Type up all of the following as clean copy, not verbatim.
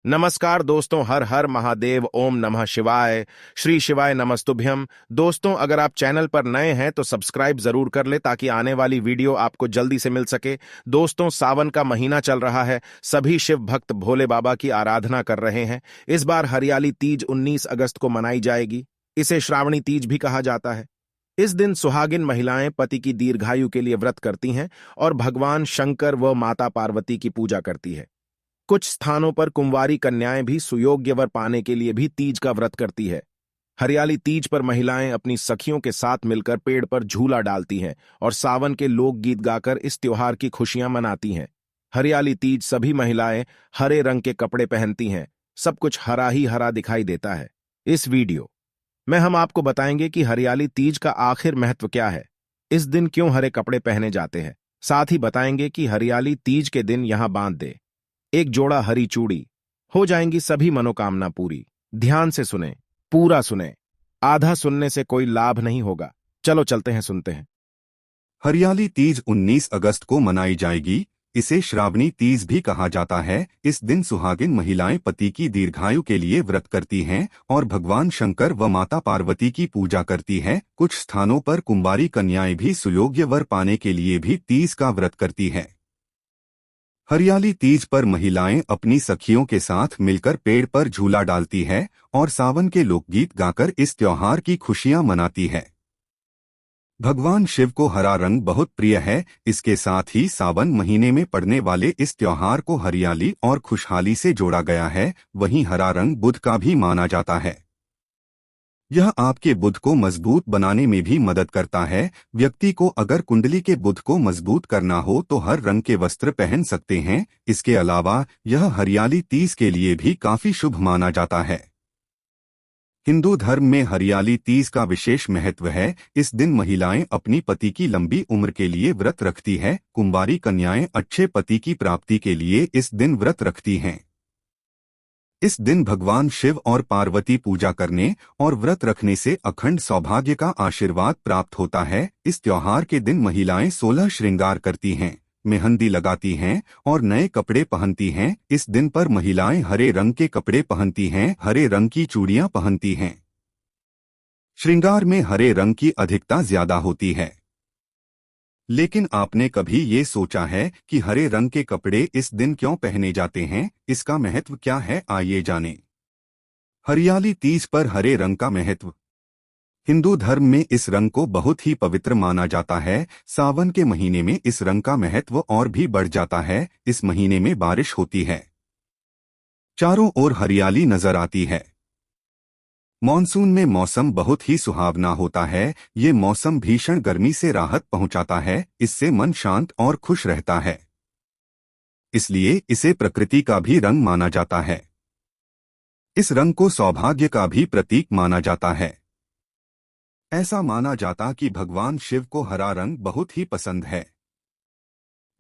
नमस्कार दोस्तों, हर हर महादेव, ओम नमः शिवाय, श्री शिवाय नमस्तुभ्यम। दोस्तों, अगर आप चैनल पर नए हैं तो सब्सक्राइब जरूर कर ले ताकि आने वाली वीडियो आपको जल्दी से मिल सके। दोस्तों, सावन का महीना चल रहा है, सभी शिव भक्त भोले बाबा की आराधना कर रहे हैं। इस बार हरियाली तीज 19 अगस्त को मनाई जाएगी। इसे श्रावणी तीज भी कहा जाता है। इस दिन सुहागिन महिलाएं पति की दीर्घायु के लिए व्रत करती हैं और भगवान शंकर व माता पार्वती की पूजा करती है। कुछ स्थानों पर कुंवारी कन्याएं भी सुयोग्य वर पाने के लिए भी तीज का व्रत करती है। हरियाली तीज पर महिलाएं अपनी सखियों के साथ मिलकर पेड़ पर झूला डालती हैं और सावन के लोकगीत गाकर इस त्योहार की खुशियां मनाती हैं। हरियाली तीज सभी महिलाएं हरे रंग के कपड़े पहनती हैं। सब कुछ हरा ही हरा दिखाई देता है। इस वीडियो में हम आपको बताएंगे कि हरियाली तीज का आखिर महत्व क्या है, इस दिन क्यों हरे कपड़े पहने जाते हैं। साथ ही बताएंगे कि हरियाली तीज के दिन यहां बांध दे एक जोड़ा हरी चूड़ी, हो जाएंगी सभी मनोकामना पूरी। ध्यान से सुने, पूरा सुने, आधा सुनने से कोई लाभ नहीं होगा। चलो चलते हैं, सुनते हैं। हरियाली तीज 19 अगस्त को मनाई जाएगी। इसे श्रावणी तीज भी कहा जाता है। इस दिन सुहागिन महिलाएं पति की दीर्घायु के लिए व्रत करती हैं और भगवान शंकर व माता पार्वती की पूजा करती हैं। कुछ स्थानों पर कुंवारी कन्याएं भी सुयोग्य वर पाने के लिए भी तीज का व्रत करती हैं। हरियाली तीज पर महिलाएं अपनी सखियों के साथ मिलकर पेड़ पर झूला डालती है और सावन के लोकगीत गाकर इस त्योहार की खुशियां मनाती है। भगवान शिव को हरा रंग बहुत प्रिय है। इसके साथ ही सावन महीने में पड़ने वाले इस त्योहार को हरियाली और खुशहाली से जोड़ा गया है। वहीं हरा रंग बुध का भी माना जाता है। यह आपके बुध को मजबूत बनाने में भी मदद करता है। व्यक्ति को अगर कुंडली के बुध को मजबूत करना हो तो हर रंग के वस्त्र पहन सकते हैं। इसके अलावा यह हरियाली तीज के लिए भी काफी शुभ माना जाता है। हिंदू धर्म में हरियाली तीज का विशेष महत्व है। इस दिन महिलाएं अपनी पति की लंबी उम्र के लिए व्रत रखती हैं। कुंवारी कन्याएं अच्छे पति की प्राप्ति के लिए इस दिन व्रत रखती हैं। इस दिन भगवान शिव और पार्वती पूजा करने और व्रत रखने से अखंड सौभाग्य का आशीर्वाद प्राप्त होता है। इस त्योहार के दिन महिलाएं 16 श्रृंगार करती हैं, मेहंदी लगाती हैं और नए कपड़े पहनती हैं। इस दिन पर महिलाएं हरे रंग के कपड़े पहनती हैं, हरे रंग की चूड़ियां पहनती हैं। श्रृंगार में हरे रंग की अधिकता ज्यादा होती है। लेकिन आपने कभी ये सोचा है कि हरे रंग के कपड़े इस दिन क्यों पहने जाते हैं? इसका महत्व क्या है, आइए जानें। हरियाली तीज पर हरे रंग का महत्व। हिंदू धर्म में इस रंग को बहुत ही पवित्र माना जाता है। सावन के महीने में इस रंग का महत्व और भी बढ़ जाता है। इस महीने में बारिश होती है, चारों ओर हरियाली नजर आती है। मॉनसून में मौसम बहुत ही सुहावना होता है। ये मौसम भीषण गर्मी से राहत पहुंचाता है। इससे मन शांत और खुश रहता है। इसलिए इसे प्रकृति का भी रंग माना जाता है। इस रंग को सौभाग्य का भी प्रतीक माना जाता है। ऐसा माना जाता कि भगवान शिव को हरा रंग बहुत ही पसंद है।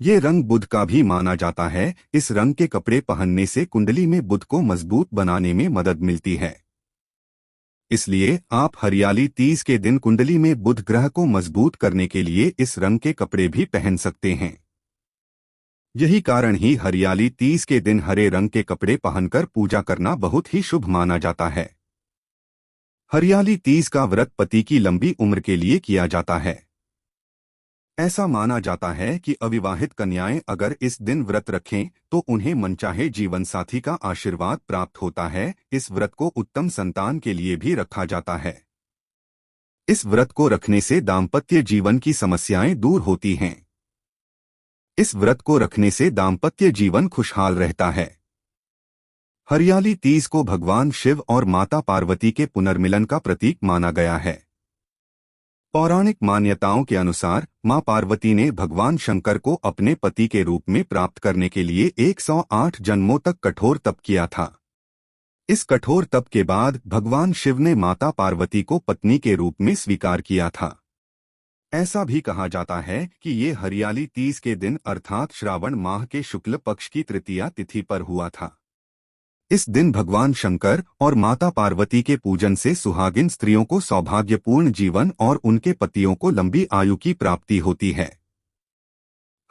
ये रंग बुध का भी माना जाता है। इस रंग के कपड़े पहनने से कुंडली में बुध को मजबूत बनाने में मदद मिलती है। इसलिए आप हरियाली तीज के दिन कुंडली में बुध ग्रह को मजबूत करने के लिए इस रंग के कपड़े भी पहन सकते हैं। यही कारण ही हरियाली तीज के दिन हरे रंग के कपड़े पहनकर पूजा करना बहुत ही शुभ माना जाता है। हरियाली तीज का व्रत पति की लंबी उम्र के लिए किया जाता है। ऐसा माना जाता है कि अविवाहित कन्याएं अगर इस दिन व्रत रखें तो उन्हें मनचाहे जीवन साथी का आशीर्वाद प्राप्त होता है। इस व्रत को उत्तम संतान के लिए भी रखा जाता है। इस व्रत को रखने से दाम्पत्य जीवन की समस्याएं दूर होती हैं। इस व्रत को रखने से दाम्पत्य जीवन खुशहाल रहता है। हरियाली तीज को भगवान शिव और माता पार्वती के पुनर्मिलन का प्रतीक माना गया है। पौराणिक मान्यताओं के अनुसार मां पार्वती ने भगवान शंकर को अपने पति के रूप में प्राप्त करने के लिए 108 जन्मों तक कठोर तप किया था। इस कठोर तप के बाद भगवान शिव ने माता पार्वती को पत्नी के रूप में स्वीकार किया था। ऐसा भी कहा जाता है कि ये हरियाली तीज के दिन अर्थात श्रावण माह के शुक्ल पक्ष की तृतीया तिथि पर हुआ था। इस दिन भगवान शंकर और माता पार्वती के पूजन से सुहागिन स्त्रियों को सौभाग्यपूर्ण जीवन और उनके पतियों को लंबी आयु की प्राप्ति होती है।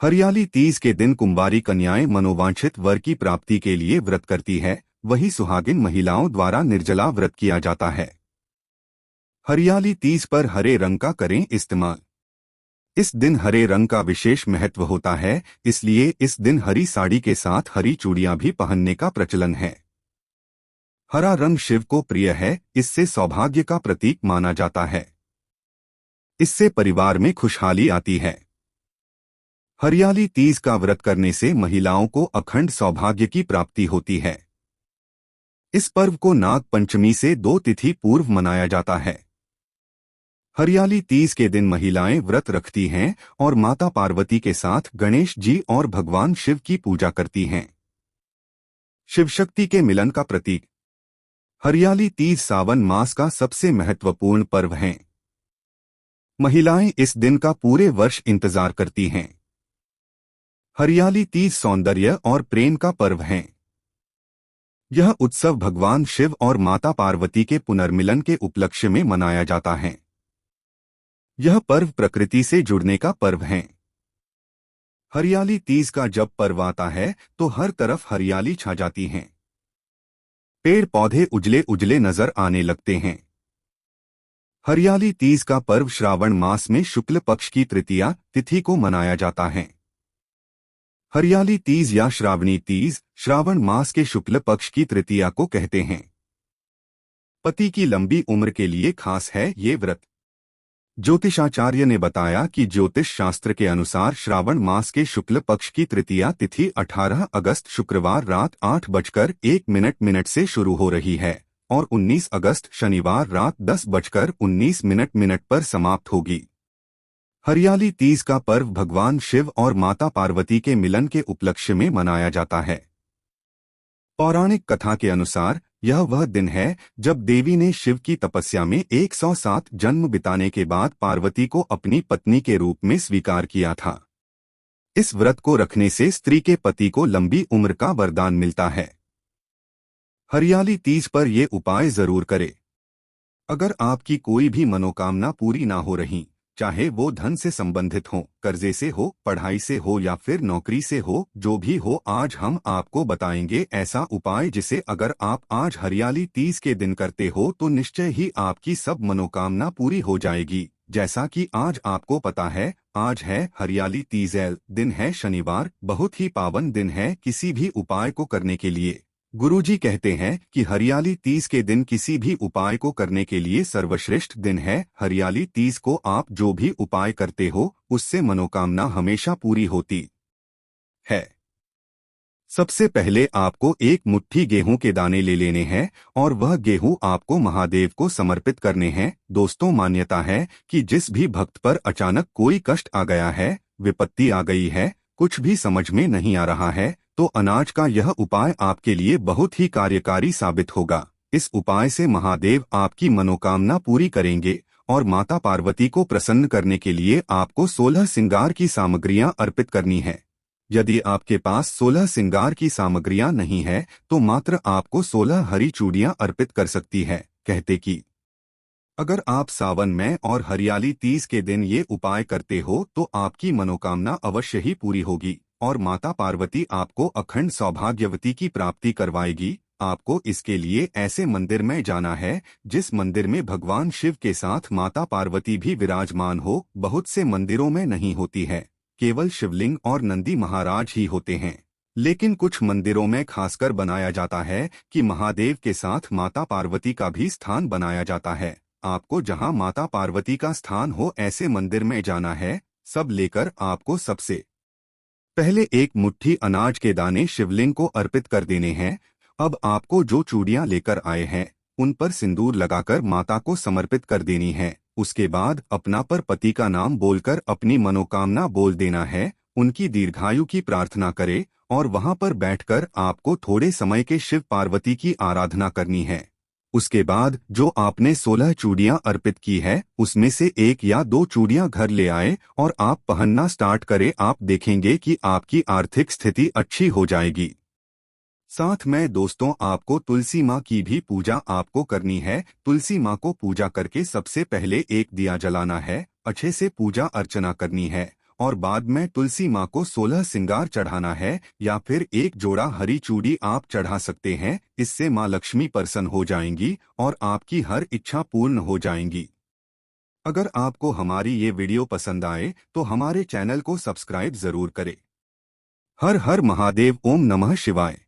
हरियाली तीज के दिन कुंवारी कन्याएं मनोवांछित वर की प्राप्ति के लिए व्रत करती है। वही सुहागिन महिलाओं द्वारा निर्जला व्रत किया जाता है। हरियाली तीज पर हरे रंग का करें इस्तेमाल। इस दिन हरे रंग का विशेष महत्व होता है, इसलिए इस दिन हरी साड़ी के साथ हरी चूड़ियां भी पहनने का प्रचलन है। हरा रंग शिव को प्रिय है, इससे सौभाग्य का प्रतीक माना जाता है। इससे परिवार में खुशहाली आती है। हरियाली तीज का व्रत करने से महिलाओं को अखंड सौभाग्य की प्राप्ति होती है। इस पर्व को नाग पंचमी से 2 तिथि पूर्व मनाया जाता है। हरियाली तीज के दिन महिलाएं व्रत रखती हैं और माता पार्वती के साथ गणेश जी और भगवान शिव की पूजा करती हैं। शिव शक्ति के मिलन का प्रतीक। हरियाली तीज सावन मास का सबसे महत्वपूर्ण पर्व है। महिलाएं इस दिन का पूरे वर्ष इंतजार करती हैं। हरियाली तीज सौंदर्य और प्रेम का पर्व है। यह उत्सव भगवान शिव और माता पार्वती के पुनर्मिलन के उपलक्ष्य में मनाया जाता है। यह पर्व प्रकृति से जुड़ने का पर्व है। हरियाली तीज का जब पर्व आता है तो हर तरफ हरियाली छा जाती है। पेड़ पौधे उजले उजले नजर आने लगते हैं। हरियाली तीज का पर्व श्रावण मास में शुक्ल पक्ष की तृतीया तिथि को मनाया जाता है। हरियाली तीज या श्रावणी तीज श्रावण मास के शुक्ल पक्ष की तृतीया को कहते हैं। पति की लंबी उम्र के लिए खास है ये व्रत। ज्योतिषाचार्य ने बताया कि ज्योतिष शास्त्र के अनुसार श्रावण मास के शुक्ल पक्ष की तृतीया तिथि 18 अगस्त शुक्रवार रात 8:01 से शुरू हो रही है और 19 अगस्त शनिवार रात 10:19 पर समाप्त होगी। हरियाली तीज का पर्व भगवान शिव और माता पार्वती के मिलन के उपलक्ष्य में मनाया जाता है। पौराणिक कथा के अनुसार यह वह दिन है जब देवी ने शिव की तपस्या में 107 जन्म बिताने के बाद पार्वती को अपनी पत्नी के रूप में स्वीकार किया था। इस व्रत को रखने से स्त्री के पति को लंबी उम्र का वरदान मिलता है। हरियाली तीज पर ये उपाय जरूर करें। अगर आपकी कोई भी मनोकामना पूरी ना हो रही, चाहे वो धन से संबंधित हो, कर्जे से हो, पढ़ाई से हो या फिर नौकरी से हो, जो भी हो, आज हम आपको बताएंगे ऐसा उपाय जिसे अगर आप आज हरियाली तीज के दिन करते हो तो निश्चय ही आपकी सब मनोकामना पूरी हो जाएगी। जैसा कि आज आपको पता है, आज है हरियाली तीज, दिन है शनिवार, बहुत ही पावन दिन है किसी भी उपाय को करने के लिए। गुरुजी कहते हैं कि हरियाली तीज के दिन किसी भी उपाय को करने के लिए सर्वश्रेष्ठ दिन है। हरियाली तीज को आप जो भी उपाय करते हो उससे मनोकामना हमेशा पूरी होती है। सबसे पहले आपको एक मुट्ठी गेहूं के दाने ले लेने हैं और वह गेहूं आपको महादेव को समर्पित करने हैं। दोस्तों, मान्यता है कि जिस भी भक्त पर अचानक कोई कष्ट आ गया है, विपत्ति आ गई है, कुछ भी समझ में नहीं आ रहा है, तो अनाज का यह उपाय आपके लिए बहुत ही कार्यकारी साबित होगा। इस उपाय से महादेव आपकी मनोकामना पूरी करेंगे और माता पार्वती को प्रसन्न करने के लिए आपको 16 श्रृंगार की सामग्रियां अर्पित करनी है। यदि आपके पास 16 श्रृंगार की सामग्रियां नहीं है तो मात्र आपको 16 हरी चूड़ियां अर्पित कर सकती है। कहते कि अगर आप सावन में और हरियाली तीज के दिन ये उपाय करते हो तो आपकी मनोकामना अवश्य ही पूरी होगी और माता पार्वती आपको अखंड सौभाग्यवती की प्राप्ति करवाएगी। आपको इसके लिए ऐसे मंदिर में जाना है जिस मंदिर में भगवान शिव के साथ माता पार्वती भी विराजमान हो। बहुत से मंदिरों में नहीं होती है, केवल शिवलिंग और नंदी महाराज ही होते हैं, लेकिन कुछ मंदिरों में खासकर बनाया जाता है कि महादेव के साथ माता पार्वती का भी स्थान बनाया जाता है। आपको जहां माता पार्वती का स्थान हो ऐसे मंदिर में जाना है। सब लेकर आपको सबसे पहले एक मुट्ठी अनाज के दाने शिवलिंग को अर्पित कर देने हैं। अब आपको जो चूड़ियां लेकर आए हैं उन पर सिंदूर लगाकर माता को समर्पित कर देनी है। उसके बाद अपना पर पति का नाम बोलकर अपनी मनोकामना बोल देना है। उनकी दीर्घायु की प्रार्थना करे और वहां पर बैठकर आपको थोड़े समय के शिव पार्वती की आराधना करनी है। उसके बाद जो आपने 16 चूड़ियां अर्पित की है उसमें से 1 या 2 चूड़ियां घर ले आए और आप पहनना स्टार्ट करें। आप देखेंगे कि आपकी आर्थिक स्थिति अच्छी हो जाएगी। साथ में दोस्तों, आपको तुलसी माँ की भी पूजा आपको करनी है। तुलसी माँ को पूजा करके सबसे पहले एक दिया जलाना है, अच्छे से पूजा अर्चना करनी है और बाद में तुलसी माँ को 16 सिंगार चढ़ाना है या फिर एक जोड़ा हरी चूड़ी आप चढ़ा सकते हैं। इससे माँ लक्ष्मी प्रसन्न हो जाएंगी और आपकी हर इच्छा पूर्ण हो जाएंगी। अगर आपको हमारी ये वीडियो पसंद आए तो हमारे चैनल को सब्सक्राइब जरूर करें। हर हर महादेव। ओम नमः शिवाय।